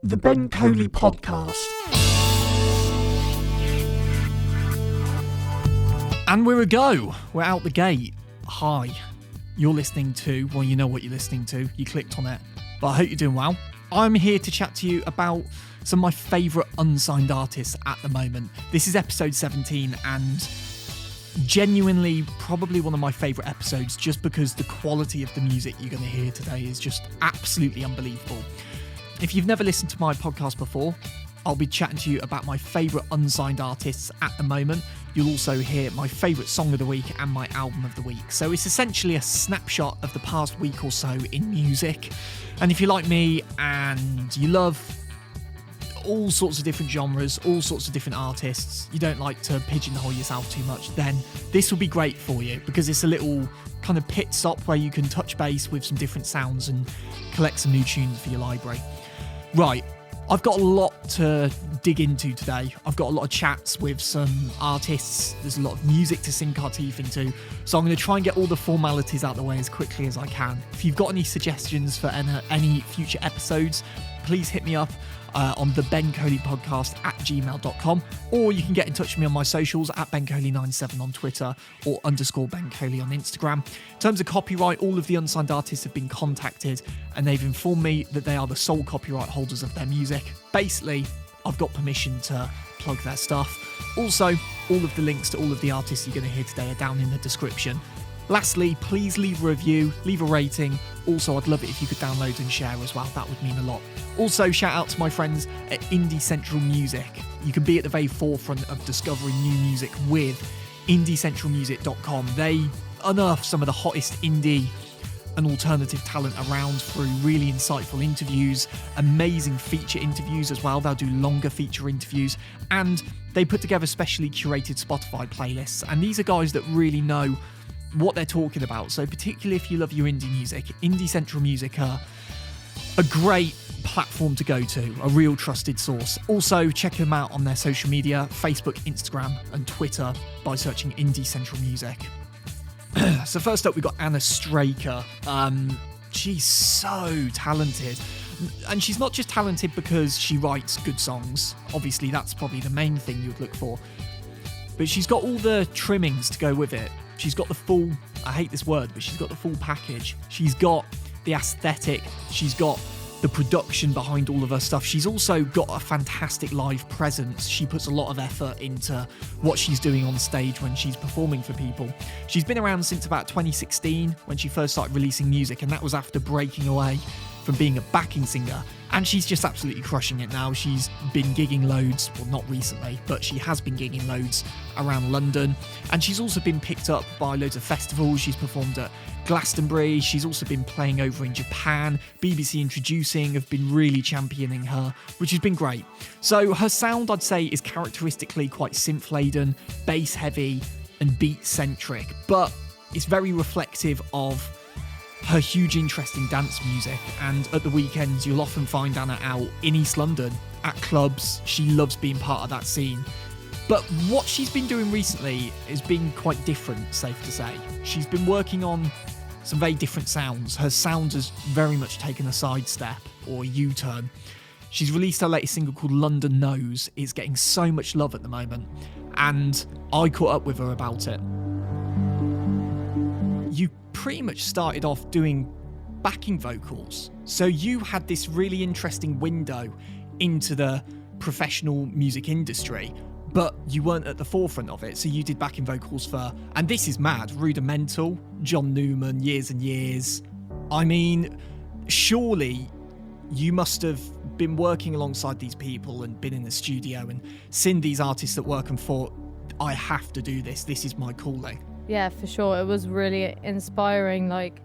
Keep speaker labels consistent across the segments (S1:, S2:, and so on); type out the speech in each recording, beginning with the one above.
S1: The Ben Coley Podcast. And we're a go. We're out the gate. Hi. You're listening to, well, you know what you're listening to. You clicked on it. But I hope you're doing well. I'm here to chat to you about some of my favourite unsigned artists at the moment. This is episode 17 and genuinely probably one of my favourite episodes just because the quality of the music you're going to hear today is just absolutely unbelievable. If you've never listened to my podcast before, I'll be chatting to you about my favourite unsigned artists at the moment. You'll also hear my favourite song of the week and my album of the week. So it's essentially a snapshot of the past week or so in music. And if you're like me and you love all sorts of different genres, all sorts of different artists, you don't like to pigeonhole yourself too much, then this will be great for you because it's a little kind of pit stop where you can touch base with some different sounds and collect some new tunes for your library. Right, I've got a lot to dig into today. I've got a lot of chats with some artists. There's a lot of music to sink our teeth into. So I'm going to try and get all the formalities out of the way as quickly as I can. If you've got any suggestions for any future episodes, please hit me up on the Ben Coley Podcast at gmail.com, or you can get in touch with me on my socials at BenColey97 on Twitter or _Ben Coley on Instagram. In terms of copyright, all of the unsigned artists have been contacted and they've informed me that they are the sole copyright holders of their music. Basically, I've got permission to plug their stuff. Also, all of the links to all of the artists you're going to hear today are down in the description. Lastly, please leave a review, leave a rating. Also, I'd love it if you could download and share as well. That would mean a lot. Also, shout out to my friends at Indie Central Music. You can be at the very forefront of discovering new music with indiecentralmusic.com. They unearth some of the hottest indie and alternative talent around through really insightful interviews, amazing feature interviews as well. They'll do longer feature interviews, and they put together specially curated Spotify playlists. And these are guys that really know what they're talking about. So particularly if you love your indie music, Indie Central Music are a great platform to go to, a real trusted source. Also, check them out on their social media, Facebook, Instagram and Twitter by searching Indie Central Music. So first up, we've got Ade Straker. She's so talented. And she's not just talented because she writes good songs. Obviously, that's probably the main thing you'd look for. But she's got all the trimmings to go with it. She's got the full, I hate this word, but she's got the full package. She's got the aesthetic. She's got the production behind all of her stuff. She's also got a fantastic live presence. She puts a lot of effort into what she's doing on stage when she's performing for people. She's been around since about 2016 when she first started releasing music, and that was after breaking away from being a backing singer. And she's just absolutely crushing it now. She's been gigging loads, well, not recently, but she has been gigging loads around London. And she's also been picked up by loads of festivals. She's performed at Glastonbury. She's also been playing over in Japan. BBC Introducing have been really championing her, which has been great. So her sound, I'd say, is characteristically quite synth-laden, bass-heavy, and beat-centric. But it's very reflective of her huge interest in dance music, and at the weekends you'll often find Anna out in East London at clubs. She loves being part of that scene. But what she's been doing recently has been quite different, safe to say. She's been working on some very different sounds. Her sound has very much taken a sidestep or a U-turn. She's released her latest single called London Knows. It's getting so much love at the moment, and I caught up with her about it. You pretty much started off doing backing vocals. So you had this really interesting window into the professional music industry, but you weren't at the forefront of it. So you did backing vocals for, and this is mad, Rudimental, John Newman, Years and Years. I mean, surely you must have been working alongside these people and been in the studio and seen these artists at work and thought, I have to do this. This is my calling.
S2: Yeah, for sure. It was really inspiring. Like,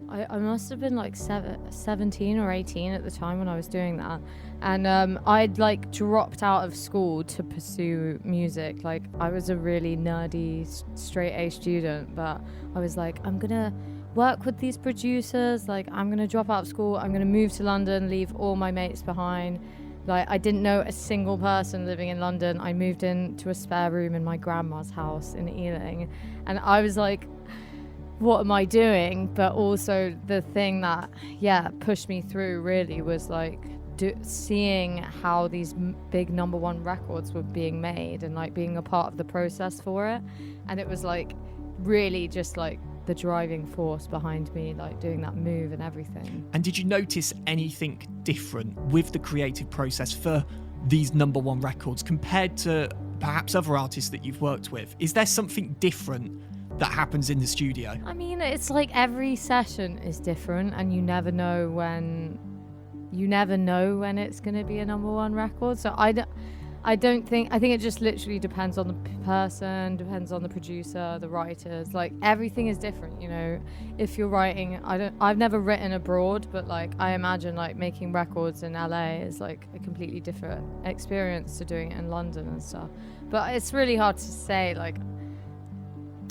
S2: I must have been like 17 or 18 at the time when I was doing that. And I'd like dropped out of school to pursue music. Like, I was a really nerdy straight A student, but I was like, I'm going to work with these producers. Like, I'm going to drop out of school. I'm going to move to London, leave all my mates behind. Like, I didn't know a single person living in London. I moved into a spare room in my grandma's house in Ealing. And I was like, what am I doing? But also the thing that, pushed me through really was like seeing how these big number one records were being made and like being a part of the process for it. And it was like really just like the driving force behind me like doing that move and everything.
S1: And did you notice anything different with the creative process for these number one records compared to perhaps other artists that you've worked with? Is there something different that happens in the studio?
S2: I mean, it's like every session is different and you never know when it's going to be a number one record. So I think it just literally depends on the person, depends on the producer, the writers. Like everything is different, you know. If you're writing, I've never written abroad, but like I imagine like making records in LA is like a completely different experience to doing it in London and stuff. But it's really hard to say. Like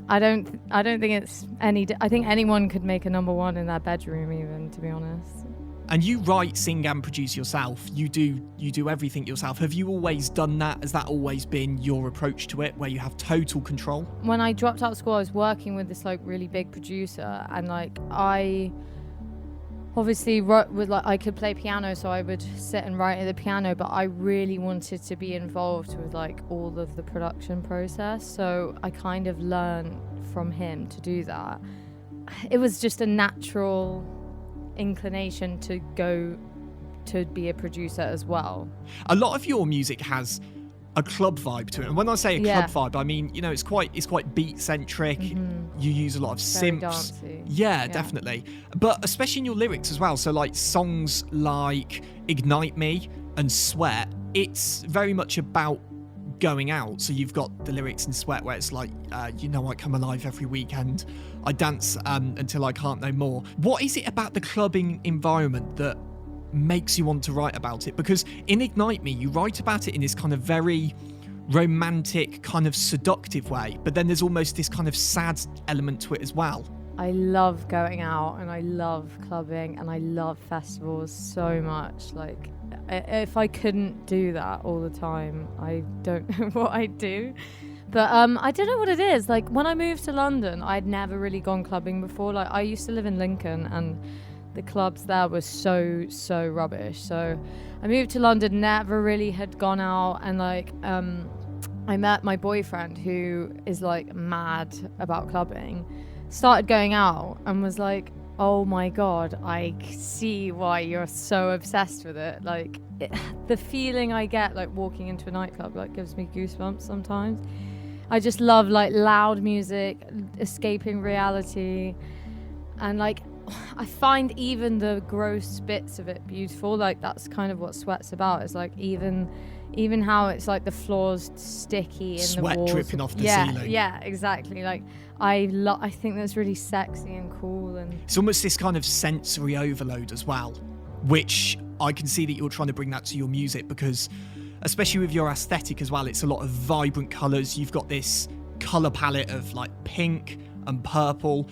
S2: I don't think it's I think anyone could make a number one in their bedroom, even, to be honest.
S1: And you write, sing and produce yourself. You do everything yourself. Have you always done that? Has that always been your approach to it, where you have total control?
S2: When I dropped out of school, I was working with this like really big producer, and like I obviously wrote with like I could play piano, so I would sit and write at the piano, but I really wanted to be involved with like all of the production process. So I kind of learned from him to do that. It was just a natural inclination to go to be a producer as well.
S1: A lot of your music has a club vibe to it, and when I say a club vibe, I mean, you know, it's quite beat centric. You use a lot of synths. Yeah, definitely. But especially in your lyrics as well. So like songs like Ignite Me and Sweat, it's very much about going out. So you've got the lyrics in Sweat where it's like, you know, I come alive every weekend, I dance until I can't no more. What is it about the clubbing environment that makes you want to write about it? Because in Ignite Me, you write about it in this kind of very romantic, kind of seductive way, but then there's almost this kind of sad element to it as well.
S2: I love going out and I love clubbing and I love festivals so much. Like, if I couldn't do that all the time, I don't know what I'd do. But I don't know what it is. Like, when I moved to London, I'd never really gone clubbing before. Like, I used to live in Lincoln and the clubs there were so rubbish. So I moved to London, never really had gone out, and like I met my boyfriend, who is like mad about clubbing, started going out and was like, oh my god, I see why you're so obsessed with it. Like the feeling I get like walking into a nightclub like gives me goosebumps sometimes. I just love like loud music, escaping reality, and like I find even the gross bits of it beautiful. Like that's kind of what Sweat's about. It's like even how it's like the floor's sticky and
S1: sweat
S2: the walls
S1: dripping off the ceiling.
S2: Yeah, exactly. Like I think that's really sexy and cool, and
S1: it's almost this kind of sensory overload as well, which I can see that you're trying to bring that to your music, because especially with your aesthetic as well, it's a lot of vibrant colours. You've got this colour palette of like pink and purple.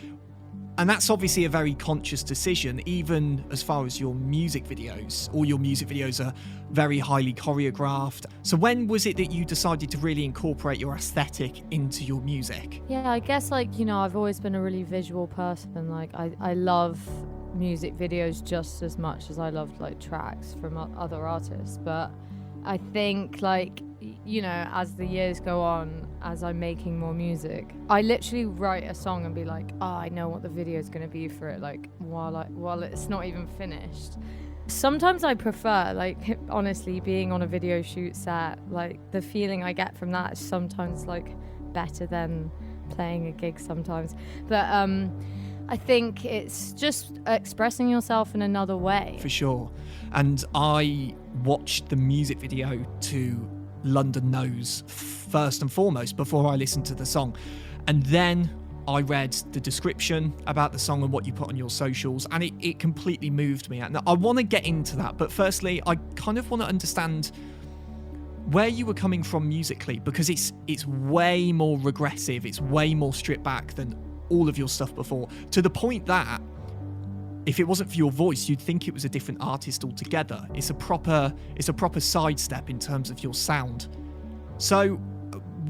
S1: And that's obviously a very conscious decision, even as far as your music videos. All your music videos are very highly choreographed. So when was it that you decided to really incorporate your aesthetic into your music?
S2: Yeah, I guess like, you know, I've always been a really visual person. Like I love music videos just as much as I love like tracks from other artists. But I think like, you know, as the years go on, as I'm making more music, I literally write a song and be like, oh, I know what the video is going to be for it, like while it's not even finished. Sometimes I prefer, like, honestly, being on a video shoot set. Like the feeling I get from that is sometimes like better than playing a gig sometimes. But I think it's just expressing yourself in another way.
S1: For sure. And I watched the music video to London Knows first and foremost before I listened to the song, and then I read the description about the song and what you put on your socials, and it completely moved me. And I want to get into that, but firstly I kind of want to understand where you were coming from musically, because it's way more regressive, it's way more stripped back than all of your stuff before, to the point that if it wasn't for your voice, you'd think it was a different artist altogether. It's a proper sidestep in terms of your sound. So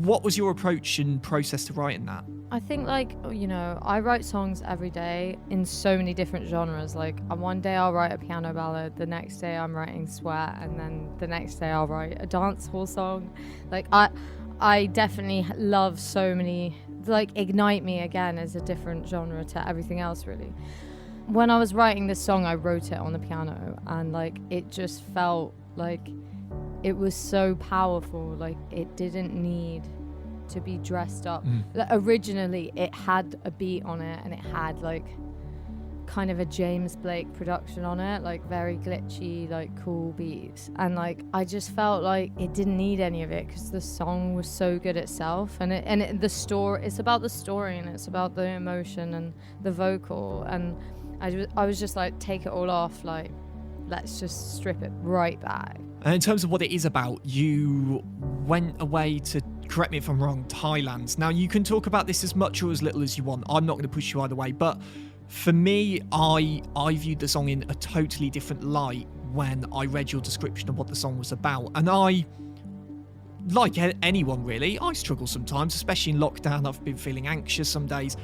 S1: what was your approach and process to writing that?
S2: I think, like, you know, I write songs every day in so many different genres. Like, one day I'll write a piano ballad, the next day I'm writing sweat, and then the next day I'll write a dance hall song. Like, I definitely love so many. Like, Ignite Me again is a different genre to everything else, really. When I was writing this song, I wrote it on the piano, and like, it just felt like it was so powerful. Like, it didn't need to be dressed up. Like, originally it had a beat on it, and it had like kind of a James Blake production on it, like very glitchy, like cool beats, and like I just felt like it didn't need any of it because the song was so good itself. And the story, it's about the story, and it's about the emotion and the vocal, and I was just like, take it all off, like let's just strip it right back.
S1: And in terms of what it is about, you went away to, correct me if I'm wrong, Thailand. Now, you can talk about this as much or as little as you want. I'm not going to push you either way. But for me, I viewed the song in a totally different light when I read your description of what the song was about. And I, like anyone really, I struggle sometimes, especially in lockdown. I've been feeling anxious some days.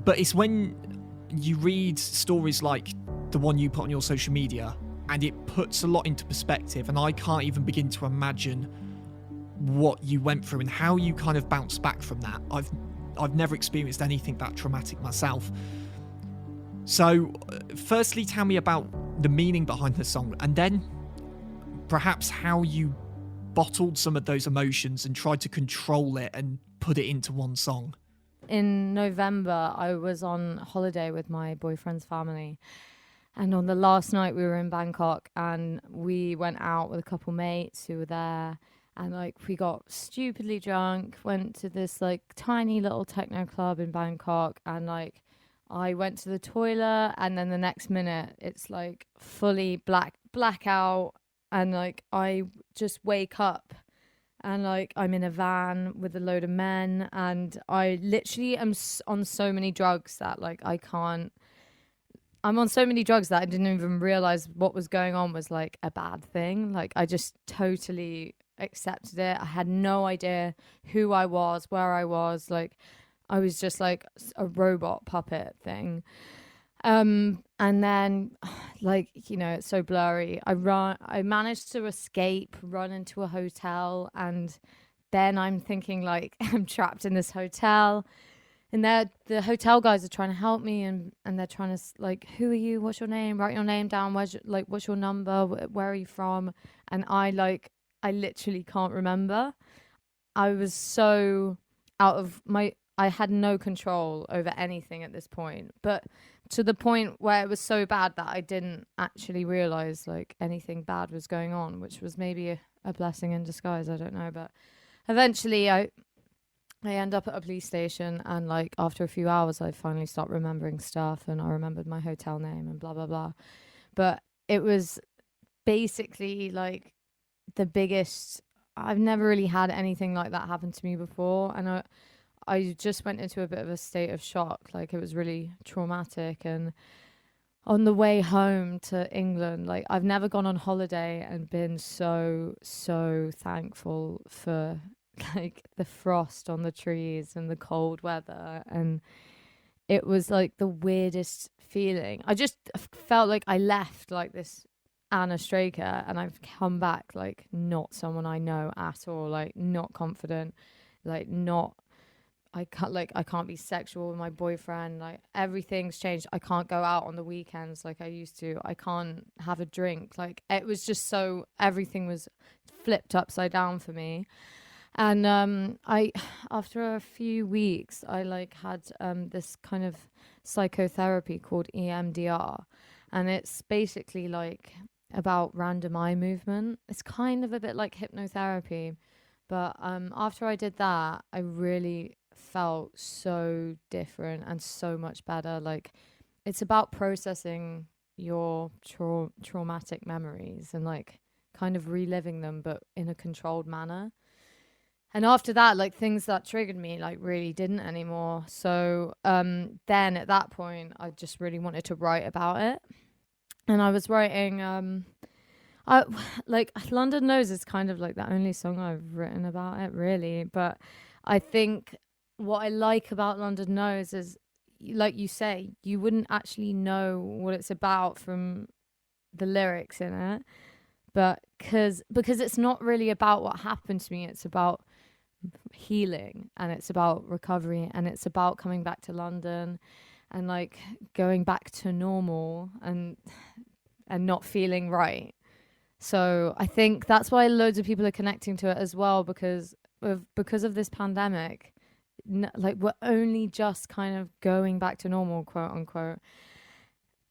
S1: But it's when you read stories like the one you put on your social media, and it puts a lot into perspective, and I can't even begin to imagine what you went through and how you kind of bounced back from that. I've never experienced anything that traumatic myself. So, firstly, tell me about the meaning behind the song, and then perhaps how you bottled some of those emotions and tried to control it and put it into one song.
S2: In November, I was on holiday with my boyfriend's family. And on the last night, we were in Bangkok, and we went out with a couple mates who were there, and like we got stupidly drunk, went to this like tiny little techno club in Bangkok, and like I went to the toilet, and then the next minute it's like fully blackout, and like I just wake up, and like I'm in a van with a load of men, and I literally am on so many drugs that like I'm on so many drugs that I didn't even realize what was going on was like a bad thing. Like, I just totally accepted it. I had no idea who I was, where I was. Like, I was just like a robot puppet thing. And then, like, you know, it's so blurry. I managed to escape, run into a hotel, and then I'm thinking like I'm trapped in this hotel. And the hotel guys are trying to help me, and they're trying to like, who are you? What's your name? Write your name down. What's your number? Where are you from? And I literally can't remember. I was so I had no control over anything at this point, but to the point where it was so bad that I didn't actually realize like anything bad was going on, which was maybe a blessing in disguise. I don't know, but eventually I end up at a police station, and like after a few hours I finally start remembering stuff, and I remembered my hotel name and blah blah blah. But it was basically like the biggest, I've never really had anything like that happen to me before, and I just went into a bit of a state of shock. Like, it was really traumatic. And on the way home to England, like, I've never gone on holiday and been so thankful for like the frost on the trees and the cold weather, and it was like the weirdest feeling. I just felt like I left like this Anna Straker, and I've come back like not someone I know at all, like not confident, like not, I can't be sexual with my boyfriend, like everything's changed. I can't go out on the weekends like I used to. I can't have a drink. Like, it was just so, everything was flipped upside down for me. And I, after a few weeks, I like had this kind of psychotherapy called EMDR, and it's basically like about random eye movement. It's kind of a bit like hypnotherapy, but after I did that, I really felt so different and so much better. Like, it's about processing your traumatic memories and like kind of reliving them, but in a controlled manner. And after that, like, things that triggered me like really didn't anymore. So then at that point, I just really wanted to write about it. And I was writing, like, London Knows is kind of like the only song I've written about it, really. But I think what I like about London Knows is, like you say, you wouldn't actually know what it's about from the lyrics in it, but because it's not really about what happened to me, it's about healing, and it's about recovery, and it's about coming back to London and like going back to normal and not feeling right. So I think that's why loads of people are connecting to it as well, because of this pandemic. Like, we're only just kind of going back to normal, quote unquote,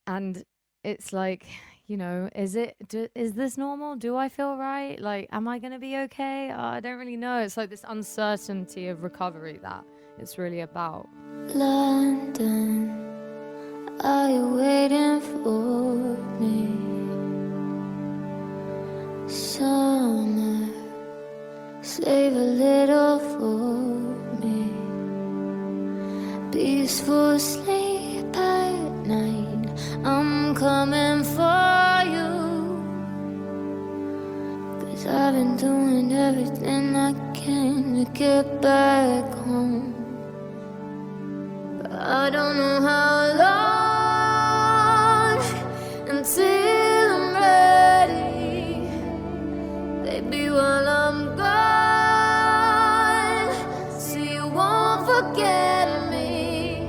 S2: and it's like, is this normal? Do I feel right? Like, am I gonna be okay? I don't really know. It's like this uncertainty of recovery that it's really about.
S3: London, are you waiting for me? Summer, save a little for me. Peaceful sleep at night, I'm coming for you. 'Cause I've been doing everything I can to get back home. But I don't know how long until I'm ready. Baby, while I'm gone, so you won't forget me.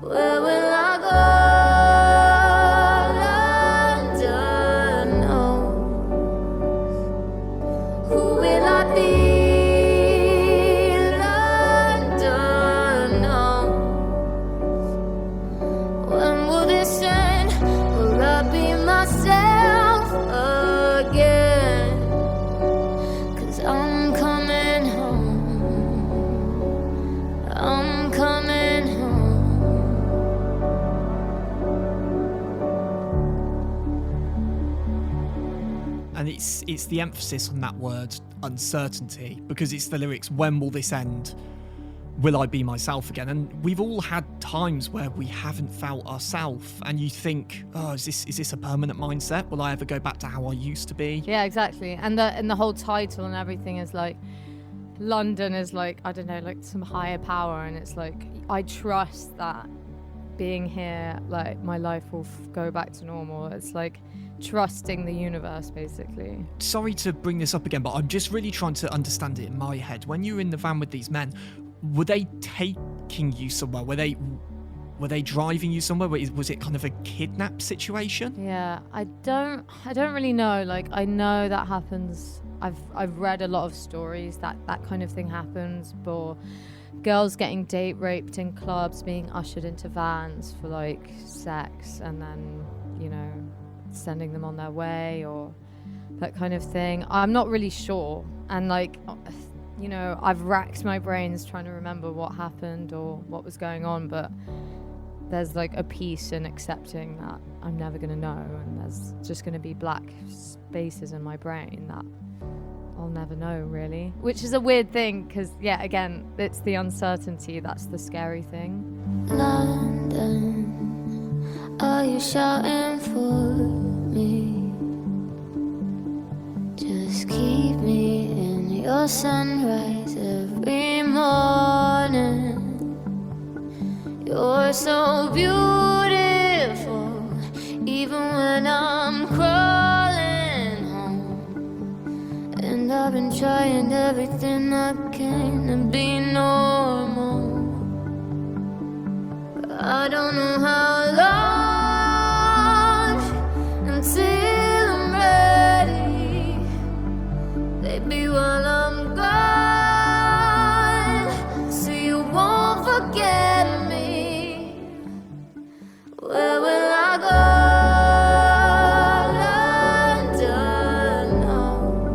S3: Where will I go? London knows. Who will I be? London knows. When will this end? Will I be myself again? 'Cause I'm coming home. I'm coming home.
S1: And it's the emphasis on that word uncertainty, because it's the lyrics, when will this end? Will I be myself again? And we've all had times where we haven't felt ourselves, and you think, oh, is this a permanent mindset? Will I ever go back to how I used to be?
S2: Yeah, exactly. And the whole title and everything is like, London is like, I don't know, like some higher power, and it's like, I trust that being here, like, my life will go back to normal. It's like trusting the universe, basically.
S1: Sorry to bring this up again, but I'm just really trying to understand it in my head. When you were in the van with these men, were they taking you somewhere? Were they driving you somewhere? Was it kind of a kidnap situation?
S2: Yeah, I don't really know. Like, I know that happens. I've read a lot of stories that kind of thing happens, but girls getting date raped in clubs, being ushered into vans for like sex, and then, sending them on their way, or that kind of thing. I'm not really sure. And like, I've racked my brains trying to remember what happened or what was going on, but there's like a peace in accepting that I'm never going to know, and there's just going to be black spaces in my brain that I'll never know, really. Which is a weird thing, because, yeah, again, it's the uncertainty that's the scary thing.
S3: London, are you shouting for me? Just keep me in your sunrise every morning. You're so beautiful, even when I'm crawling home. And I've been trying everything I can to be normal. But I don't know how long until I'm ready. Baby, while I'm gone, so you won't forget me. Where will I go? London knows.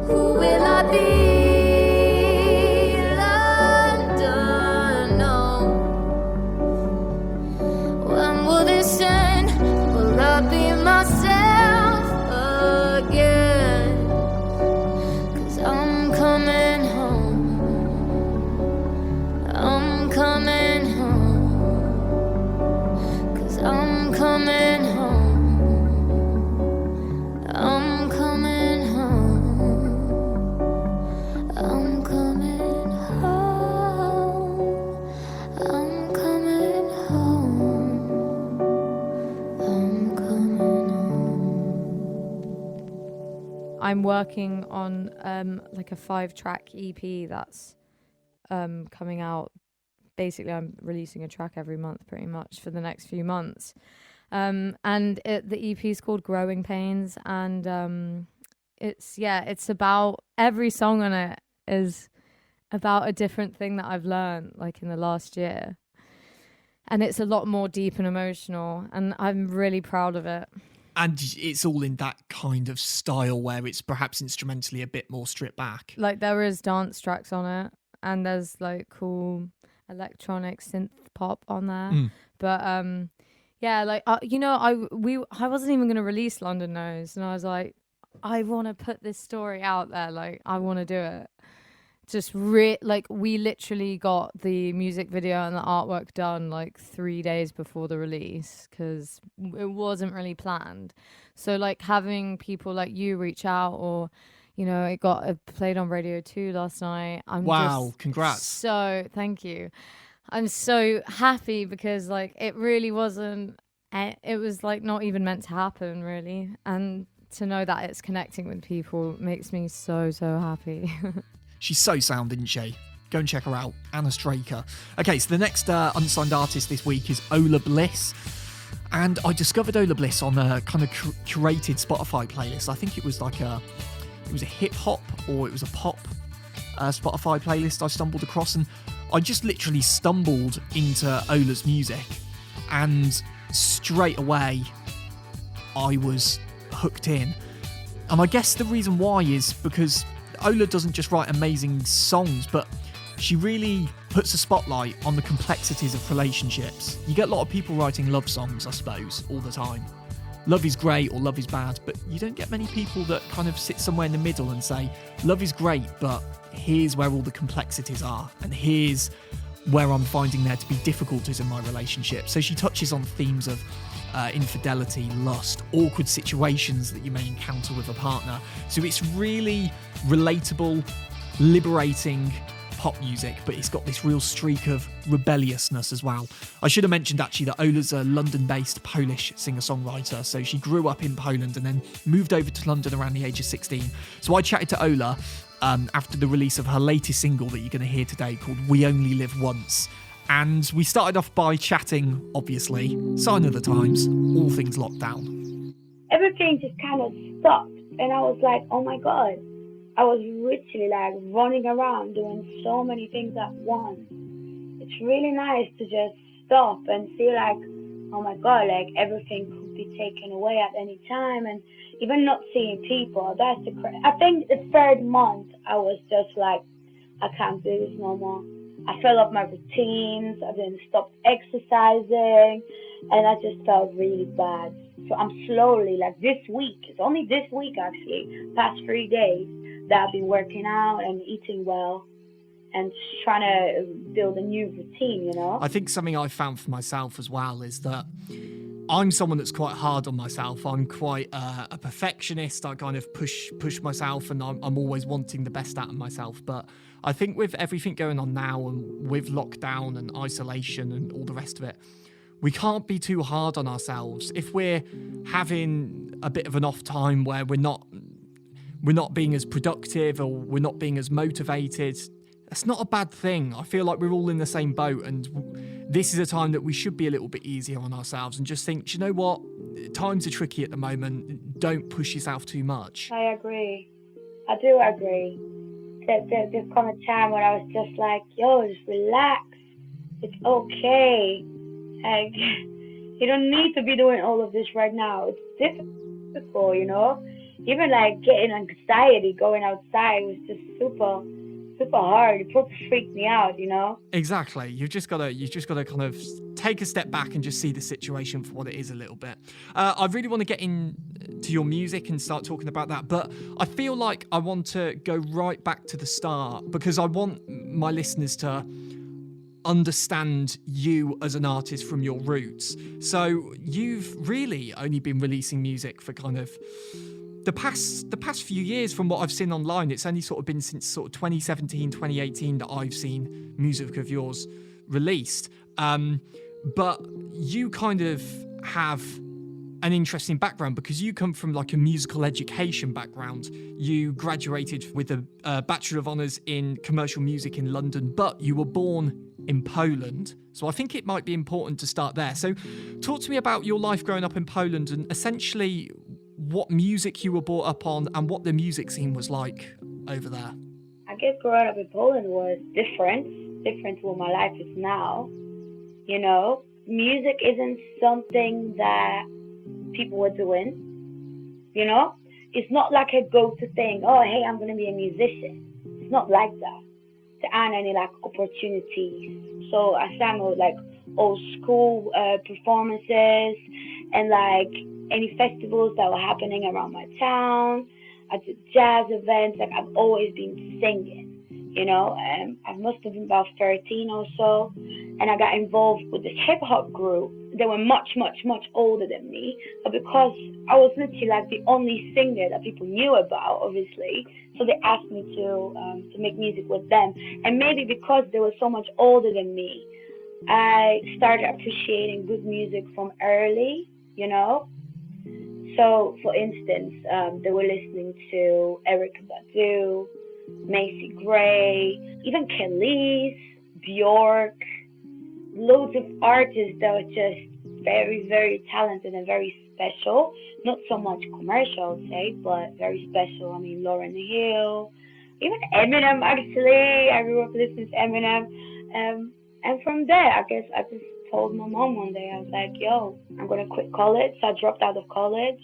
S3: Who will I be? London knows. When will this end? Will I be myself again? 'Cause I'm coming home. I'm coming home. 'Cause I'm coming home. I'm coming home. I'm coming
S2: I'm working on like a 5-track EP that's coming out. Basically, I'm releasing a track every month pretty much for the next few months. And the EP is called Growing Pains, and it's about, every song on it is about a different thing that I've learned like in the last year. And it's a lot more deep and emotional, and I'm really proud of it.
S1: And it's all in that kind of style where it's perhaps instrumentally a bit more stripped back.
S2: Like there is dance tracks on it, and there's like cool electronic synth pop on there. But like I wasn't even gonna release London Knows, and I was like, I want to put this story out there. Like I want to do it. Just we literally got the music video and the artwork done like 3 days before the release because it wasn't really planned. So like having people like you reach out, or it got played on Radio 2 last night.
S1: Wow, congrats.
S2: So thank you. I'm so happy because like it really wasn't. It was like not even meant to happen really, and to know that it's connecting with people makes me so happy.
S1: She's so sound, isn't she? Go and check her out, Anna Straker. Okay, so the next unsigned artist this week is Òlah Bliss. And I discovered Òlah Bliss on a kind of curated Spotify playlist. I think it was like a hip hop or it was a pop Spotify playlist I stumbled across. And I just literally stumbled into Òlah's music. And straight away, I was hooked in. And I guess the reason why is because Òlah doesn't just write amazing songs, but she really puts a spotlight on the complexities of relationships. You get a lot of people writing love songs, I suppose, all the time. Love is great or love is bad, but you don't get many people that kind of sit somewhere in the middle and say, love is great, but here's where all the complexities are, and here's where I'm finding there to be difficulties in my relationship. So she touches on themes of infidelity, lust, awkward situations that you may encounter with a partner. So it's really relatable, liberating pop music, but it's got this real streak of rebelliousness as well. I should have mentioned actually that Òlah's a London-based Polish singer-songwriter, so she grew up in Poland and then moved over to London around the age of 16. So I chatted to Òlah after the release of her latest single that you're going to hear today called We Only Live Once. And we started off by chatting, obviously, sign of the times, all things lockdown.
S4: Everything just kind of stopped, and I was like, oh my God. I was literally like running around doing so many things at once. It's really nice to just stop and feel like, oh my God, like everything could be taken away at any time, and even not seeing people. I think the third month I was just like, I can't do this no more. I fell off my routines, I didn't stop exercising, and I just felt really bad. So I'm slowly, like this week, it's only this week actually, past 3 days, that I've been working out and eating well and trying to build a new routine,
S1: I think something I found for myself as well is that I'm someone that's quite hard on myself. I'm quite a perfectionist. I kind of push myself, and I'm always wanting the best out of myself. But I think with everything going on now and with lockdown and isolation and all the rest of it, we can't be too hard on ourselves. If we're having a bit of an off time where we're not being as productive or we're not being as motivated, that's not a bad thing. I feel like we're all in the same boat, and this is a time that we should be a little bit easier on ourselves and just think, do you know what? Times are tricky at the moment. Don't push yourself too much.
S4: I agree. I do agree. There's come a time when I was just like, yo, just relax. It's okay. Like, you don't need to be doing all of this right now. It's difficult, Even like getting anxiety, going outside was just super hard. It probably freaked me out,
S1: Exactly. You've just got to kind of take a step back and just see the situation for what it is a little bit. I really want to get into your music and start talking about that, but I feel like I want to go right back to the start because I want my listeners to understand you as an artist from your roots. So you've really only been releasing music for kind of the past few years. From what I've seen online, it's only sort of been since sort of 2017, 2018 that I've seen music of yours released. But you kind of have an interesting background because you come from like a musical education background. You graduated with a Bachelor of Honours in Commercial Music in London, but you were born in Poland. So I think it might be important to start there. So talk to me about your life growing up in Poland and essentially what music you were brought up on and what the music scene was like over there.
S4: I guess growing up in Poland was different to what my life is now. You know, music isn't something that people were doing, you know? It's not like a go-to thing, oh, hey, I'm going to be a musician. It's not like that. There aren't any, like, opportunities. So I sang with, like, old school performances and, like, any festivals that were happening around my town. I did jazz events. Like, I've always been singing, you know? I must have been about 13 or so. And I got involved with this hip-hop group. They were much, much, much older than me. But because I was literally like the only singer that people knew about, obviously, so they asked me to make music with them. And maybe because they were so much older than me, I started appreciating good music from early, you know? So, for instance, they were listening to Erykah Badu, Macy Gray, even Coley, Bjork, loads of artists that were just very, very talented and very special. Not so much commercial, I would say, but very special. I mean, Lauryn Hill, even Eminem, actually. I grew up listening to Eminem. And from there, I guess I just told my mom one day, I was like, yo, I'm going to quit college. So I dropped out of college.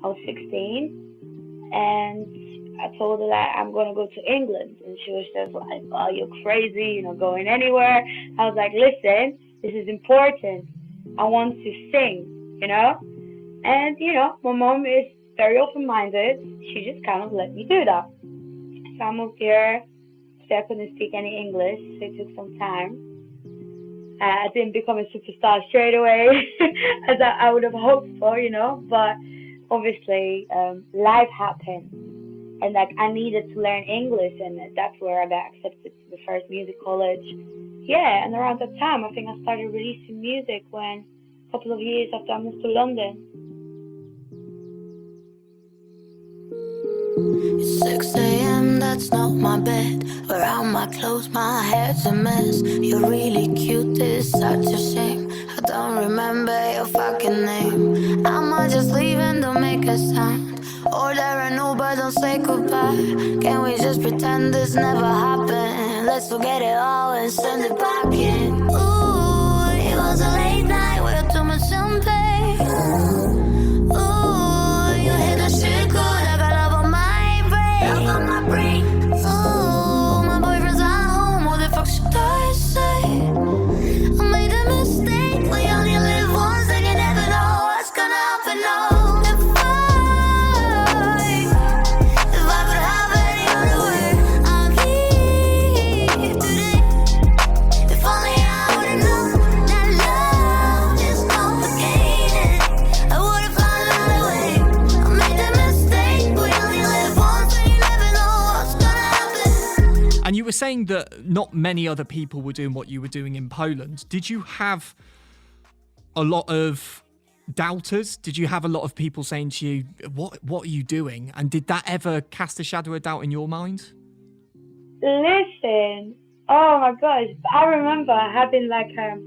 S4: I was 16. And I told her that I'm going to go to England. And she was just like, oh, you're crazy, going anywhere. I was like, listen, this is important. I want to sing, And, my mom is very open-minded. She just kind of let me do that. So I moved here. I couldn't speak any English, so it took some time. I didn't become a superstar straight away, as I would have hoped for, But obviously, life happened. And, I needed to learn English, and that's where I got accepted to the first music college. Yeah, and around that time, I think I started releasing music when a couple of years after I moved to London.
S3: It's 6 a.m., that's not my bed. Around my clothes, my hair's a mess. You're really cute, it's such a shame. I don't remember your fucking name. Am I just leaving, don't make a sound? Order an Uber, don't say goodbye. Can we just pretend this never happened? Let's forget it all and send it back in. Ooh, it was a late night with too much champagne. Ooh, you hit the shit good, I got love on my brain. Ooh, my boyfriend's at home, what the fuck should I say? I made a mistake, we only live once and you never know what's gonna happen. No, if I could have any other way, I'll be here today. If only I would've known that love is complicated, I would've found another way. I made a mistake, we only live once and you never know what's gonna happen.
S1: And you were saying that not many other people were doing what you were doing in Poland. Did you have a lot of doubters? Did you have a lot of people saying to you, what are you doing? And did that ever cast a shadow of doubt in your mind?
S4: Listen, oh my gosh, I remember having a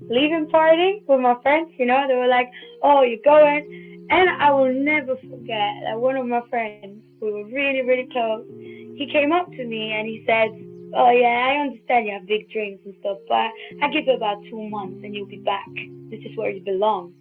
S4: leaving party with my friends, they were like, oh, you're going? And I will never forget that one of my friends, we were really, really close, he came up to me and he said, oh yeah, I understand you have big dreams and stuff, but I give you about 2 months and you'll be back. This is where you belong.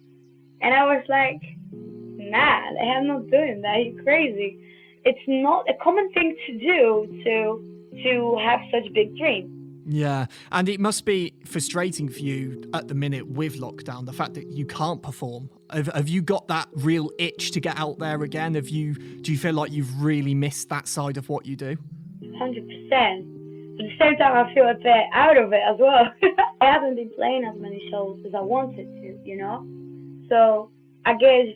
S4: And I was like, nah, I'm not doing that. You're crazy. It's not a common thing to do to have such big dreams.
S1: Yeah, and it must be frustrating for you at the minute with lockdown, the fact that you can't perform. Have you got that real itch to get out there again? Do you feel like you've really missed that side of what you do?
S4: 100%. At the same time, I feel a bit out of it as well. I haven't been playing as many shows as I wanted to, So I guess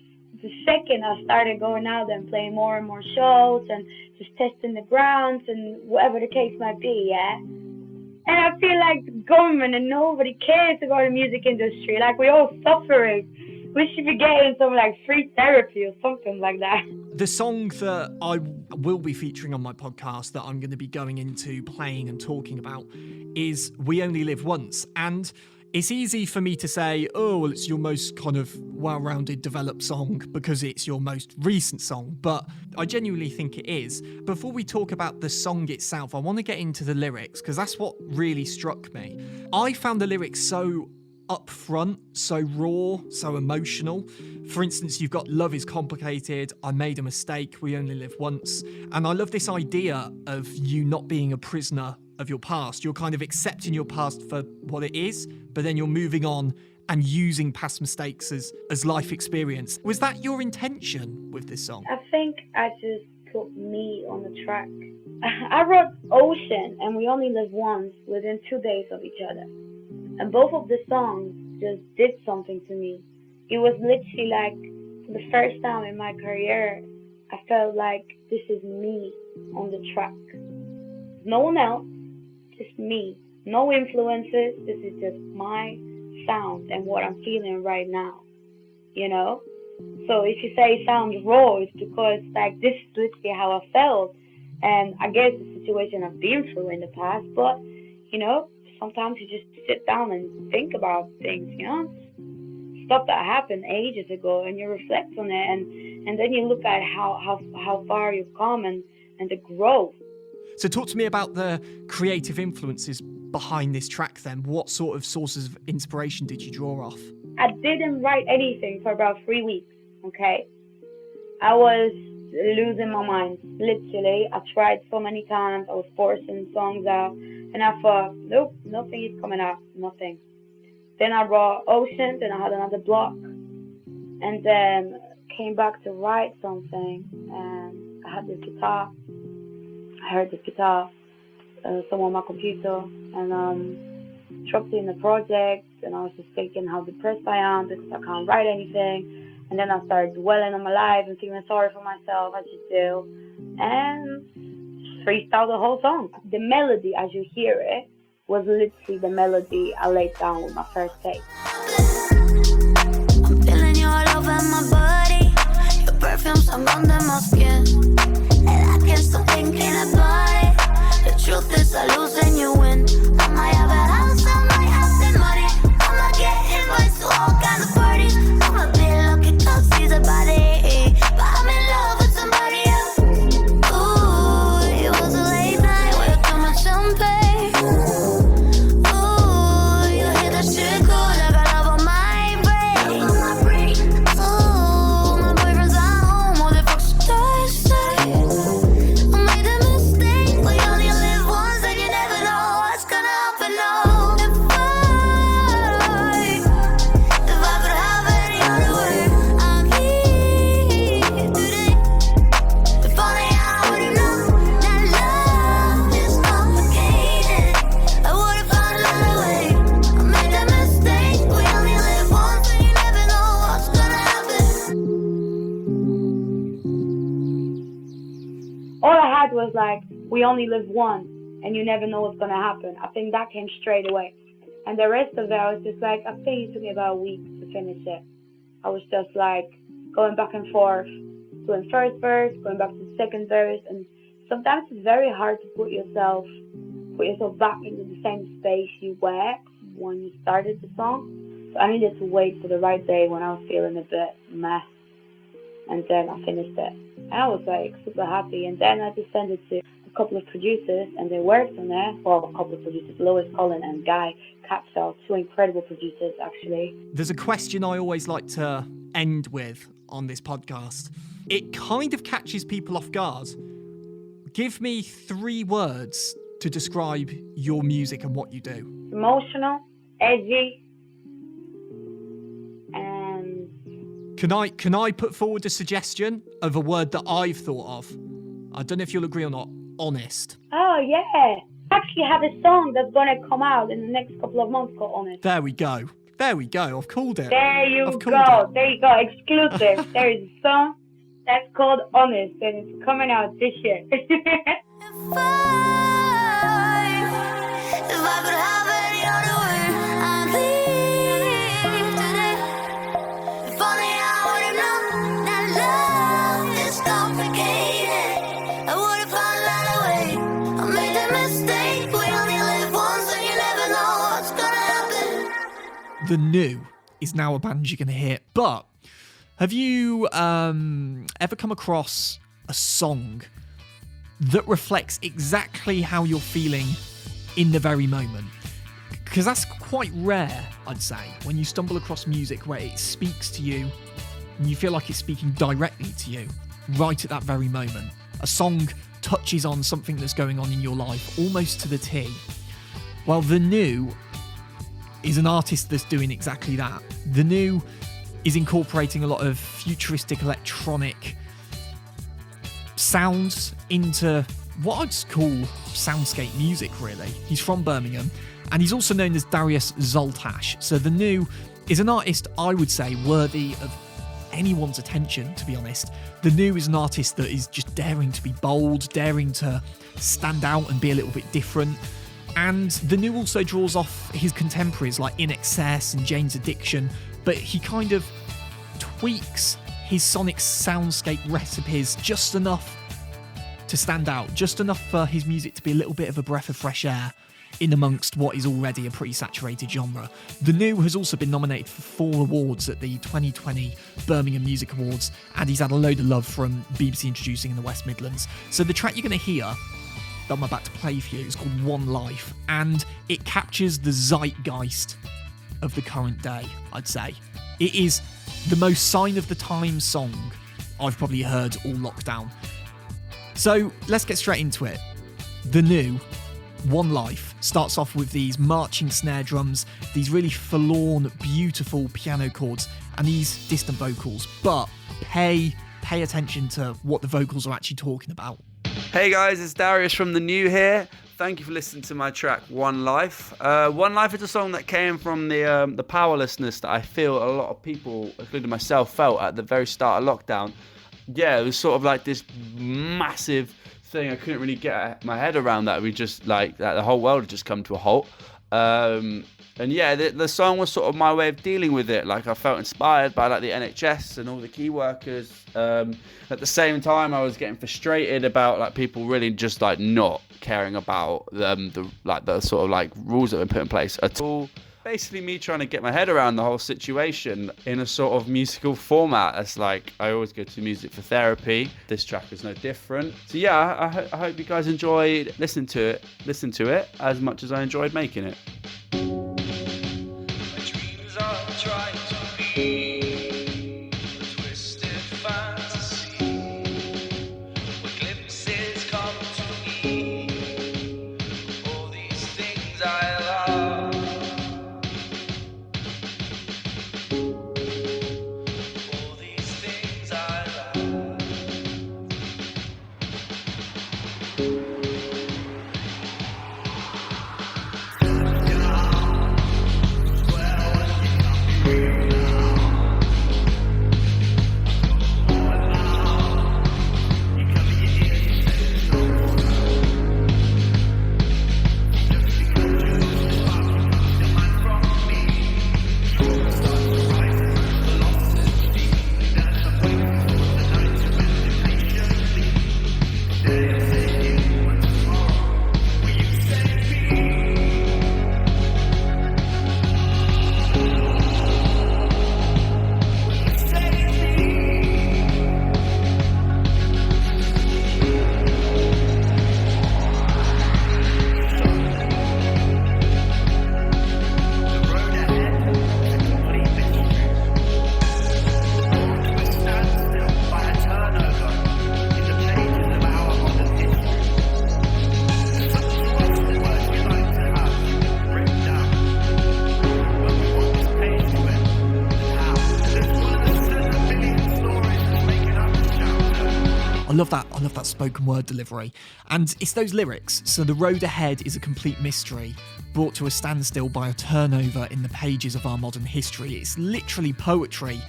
S4: the second I started going out and playing more and more shows and just testing the grounds and whatever the case might be, yeah. And I feel like the government and nobody cares about the music industry. Like, we're all suffering. We should be getting some like free therapy or something like that.
S1: The song that I will be featuring on my podcast that I'm going to be going into playing and talking about is We Only Live Once. And it's easy for me to say, oh, well, it's your most kind of well-rounded, developed song because it's your most recent song, but I genuinely think it is. Before we talk about the song itself, I want to get into the lyrics because that's what really struck me. I found the lyrics so upfront, so raw, so emotional. For instance, you've got love is complicated, I made a mistake, we only live once. And I love this idea of you not being a prisoner of your past. You're kind of accepting your past for what it is, but then you're moving on and using past mistakes as life experience. Was that your intention with this song?
S4: I think I just put me on the track. I wrote Ocean and We Only Live Once within 2 days of each other. And both of the songs just did something to me. It was literally like, for the first time in my career, I felt like this is me on the track. No one else, just me. No influences, this is just my sound and what I'm feeling right now, you know? So if you say it sounds raw, it's because like this is literally how I felt. And I guess it's a situation I've been through in the past, but, you know, sometimes you just sit down and think about things, you know? Stuff that happened ages ago, and you reflect on it, and then you look at how far you've come and the growth.
S1: So talk to me about the creative influences behind this track then. What sort of sources of inspiration did you draw off?
S4: I didn't write anything for about 3 weeks, okay? I was losing my mind, literally. I tried so many times, I was forcing songs out, and I thought, nope, nothing is coming out, nothing. Then I wrote Ocean, then I had another block, and then came back to write something, and I had this guitar. I heard this guitar somewhere on my computer, and dropped it in the project, and I was just thinking how depressed I am because I can't write anything. And then I started dwelling on my life and feeling sorry for myself, as you do, and just freestyled the whole song. The melody, as you hear it, was literally the melody I laid down with my first take.
S3: I'm feeling you all over my body. Your perfume's all under my skin, and I can't stop thinking about it. The truth is I lose and you win. I might have a house, I might have some money. I might get invites to all kinds of parties. I'm a bit lucky 'cause he's a body, but I'm in love with somebody else. Ooh, it was a late night with too much champagne. Ooh, you hit that shit good, I got love on my brain. Ooh, my boyfriend's at home, what the fuck should I say? I made a mistake, we only live once, and you never know what's gonna happen. No, if I could have any other way, I'd leave today. If only I would've known that love is complicated, I would've found another way. I made that mistake, we only live once, and you never know what's gonna happen.
S4: All I had was like, we only live once, and you never know what's gonna happen. I think that came straight away. And the rest of it, I was just like, I think it took me about a week to finish it. I was just like going back and forth, doing first verse, going back to the second verse, and sometimes it's very hard to put yourself back into the same space you were when you started the song. So I needed to wait for the right day when I was feeling a bit meh, and then I finished it. And I was like super happy, and then I just sent it to a couple of producers, and they worked on it. Well, a couple of producers, Lois Collin and Guy Capsell, two incredible producers actually.
S1: There's a question I always like to end with on this podcast. It kind of catches people off guard. Give me 3 words to describe your music and what you do.
S4: Emotional, edgy, and
S1: Can I put forward a suggestion of a word that I've thought of? I don't know if you'll agree or not. Honest.
S4: oh yeah, I actually have a song that's gonna come out in the next couple of months called Honest.
S1: There we go. I've called it.
S4: There you
S1: I've
S4: go.
S1: called it.
S4: There you go. Exclusive. There is a song that's called Honest, and it's coming out this year.
S3: If I could have any other way, I'd leave today. If
S1: The New is now a band you're going to hear. But have you ever come across a song that reflects exactly how you're feeling in the very moment? Because that's quite rare, I'd say, when you stumble across music where it speaks to you and you feel like it's speaking directly to you right at that very moment. A song touches on something that's going on in your life almost to the T. Well, The New is an artist that's doing exactly that. The New is incorporating a lot of futuristic electronic sounds into what I'd call soundscape music, really. He's from Birmingham, and he's also known as Darius Zoltash. So The New is an artist, I would say, worthy of anyone's attention, to be honest. The New is an artist that is just daring to be bold, daring to stand out and be a little bit different. And The New also draws off his contemporaries like In Excess and Jane's Addiction, but he kind of tweaks his sonic soundscape recipes just enough to stand out, just enough for his music to be a little bit of a breath of fresh air in amongst what is already a pretty saturated genre. The New has also been nominated for 4 awards at the 2020 Birmingham Music Awards, and he's had a load of love from BBC Introducing in the West Midlands. So the track you're going to hear that I'm about to play for you is called One Life, and it captures the zeitgeist of the current day, I'd say. It is the most sign of the times song I've probably heard all lockdown. So let's get straight into it. The New, One Life, starts off with these marching snare drums, these really forlorn, beautiful piano chords, and these distant vocals. But pay attention to what the vocals are actually talking about.
S5: Hey guys, it's Darius from The New here. Thank you for listening to my track One Life. One Life is a song that came from the powerlessness that I feel a lot of people, including myself, felt at the very start of lockdown. Yeah, it was sort of like this massive thing. I couldn't really get my head around that. We just like that the whole world had just come to a halt. And yeah, the song was sort of my way of dealing with it. Like I felt inspired by like the NHS and all the key workers. At the same time, I was getting frustrated about like people really just like not caring about the sort of like rules that were put in place at all. Basically, me trying to get my head around the whole situation in a sort of musical format. It's like I always go to music for therapy. This track is no different. So yeah, I hope you guys enjoyed listening to it as much as I enjoyed making it.
S6: Trying to be a twisted fantasy where glimpses come to me, all these things I love, all these things I love.
S1: I love that spoken word delivery. And it's those lyrics. So the road ahead is a complete mystery, brought to a standstill by a turnover in the pages of our modern history. It's literally poetry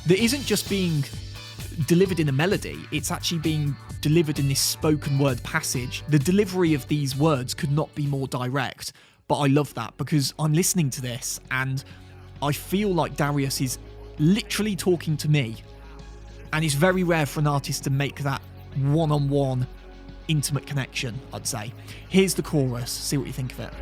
S1: that isn't just being delivered in a melody, it's actually being delivered in this spoken word passage. The delivery of these words could not be more direct, but I love that because I'm listening to this and I feel like Darius is literally talking to me. And it's very rare for an artist to make that one-on-one intimate connection, I'd say. Here's the chorus, see what you think of it.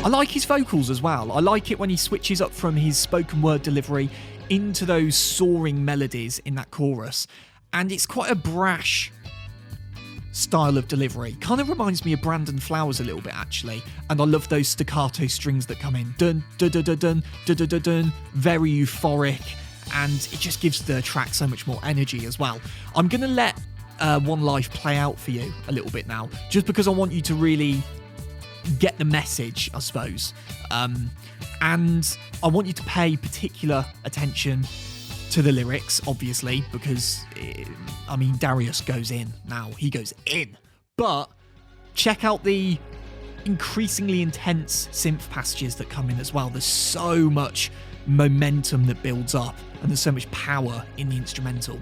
S1: I like his vocals as well. I like it when he switches up from his spoken word delivery into those soaring melodies in that chorus. And it's quite a brash style of delivery. Kind of reminds me of Brandon Flowers a little bit, actually. And I love those staccato strings that come in. Dun, dun, dun, dun, dun, dun, dun, dun, dun. Very euphoric. And it just gives the track so much more energy as well. I'm going to let One Life play out for you a little bit now, just because I want you to really get the message, I suppose. And I want you to pay particular attention to the lyrics, obviously, because, Darius goes in now. He goes in. But check out the increasingly intense synth passages that come in as well. There's so much momentum that builds up, and there's so much power in the instrumental.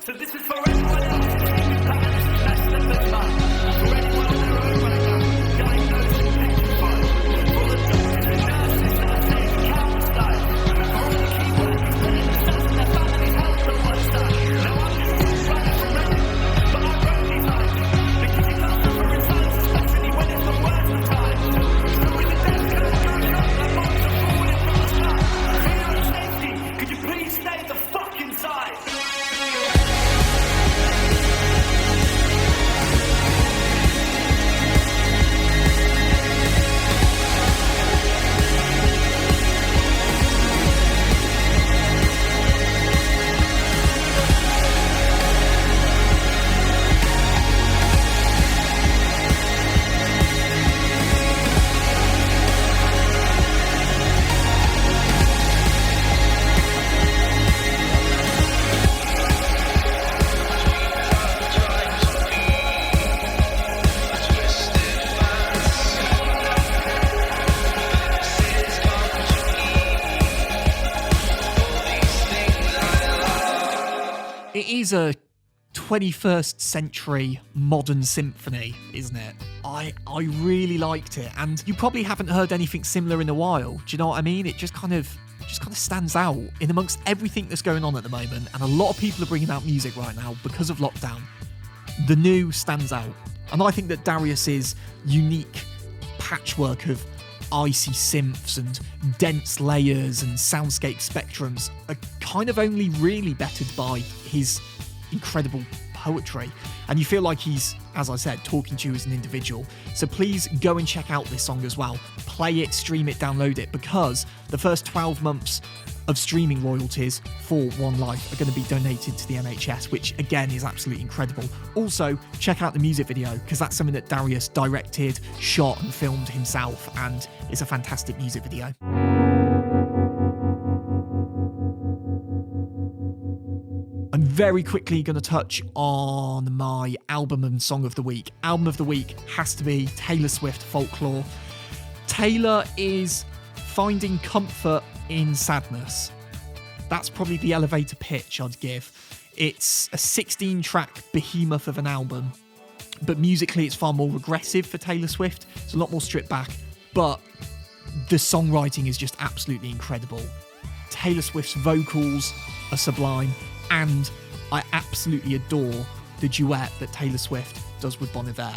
S6: So this is for everyone else. That's the time. For anyone on their own right now, diagnosed and petrified. For the doctors and nurses that are taking countless lives. For all the key workers putting themselves and their families' health on one side. Now I'm just running from Reddit, but I wrote these lines because you can't look for returns, especially when it's the worst of times. So when the death curve goes up, the bombs are falling from the sky. For your own safety, could you please stay the fuck inside?
S1: It is a 21st century modern symphony, isn't it? I really liked it, and you probably haven't heard anything similar in a while. Do you know what I mean? It just kind of stands out in amongst everything that's going on at the moment, and a lot of people are bringing out music right now because of lockdown. The new stands out, and I think that Darius's unique patchwork of icy synths and dense layers and soundscape spectrums are kind of only really bettered by his incredible poetry, and you feel like he's, as I said, talking to you as an individual. So please go and check out this song as well. Play it, stream it, download it, because the first 12 months of streaming royalties for One Life are going to be donated to the NHS, which again is absolutely incredible. Also, check out the music video, because that's something that Darius directed, shot and filmed himself, and it's a fantastic music video. I'm very quickly going to touch on my album and song of the week. Album of the week has to be Taylor Swift, Folklore. Taylor is finding comfort in sadness. That's probably the elevator pitch I'd give. It's a 16-track behemoth of an album, but musically it's far more regressive for Taylor Swift. It's a lot more stripped back, but the songwriting is just absolutely incredible. Taylor Swift's vocals are sublime, and I absolutely adore the duet that Taylor Swift does with Bon Iver.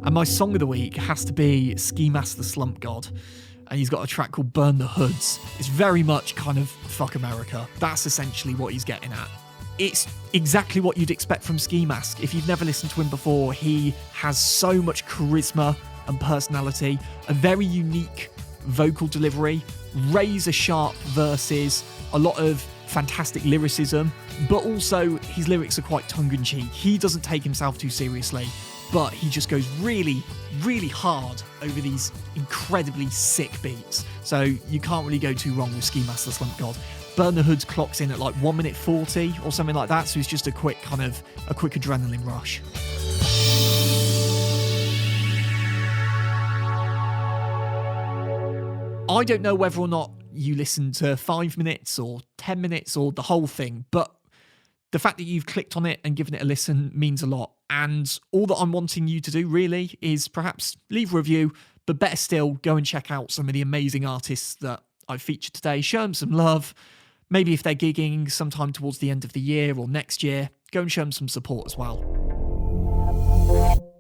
S1: And my song of the week has to be Ski Mask the Slump God. And he's got a track called Burn the Hoods. It's very much kind of fuck America. That's essentially what he's getting at. It's exactly what you'd expect from Ski Mask. If you've never listened to him before, he has so much charisma and personality, a very unique vocal delivery, razor-sharp verses, a lot of fantastic lyricism, but also his lyrics are quite tongue-in-cheek. He doesn't take himself too seriously, but he just goes really, really hard over these incredibly sick beats. So you can't really go too wrong with Ski Mask the Slump God. Burn the Hoods clocks in at like 1 minute 40 or something like that, so it's just a quick adrenaline rush. I don't know whether or not you listen to 5 minutes or 10 minutes or the whole thing, but the fact that you've clicked on it and given it a listen means a lot. And all that I'm wanting you to do really is perhaps leave a review, but better still, go and check out some of the amazing artists that I've featured today. Show them some love. Maybe if they're gigging sometime towards the end of the year or next year, go and show them some support as well.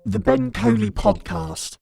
S7: The Ben Coley Podcast.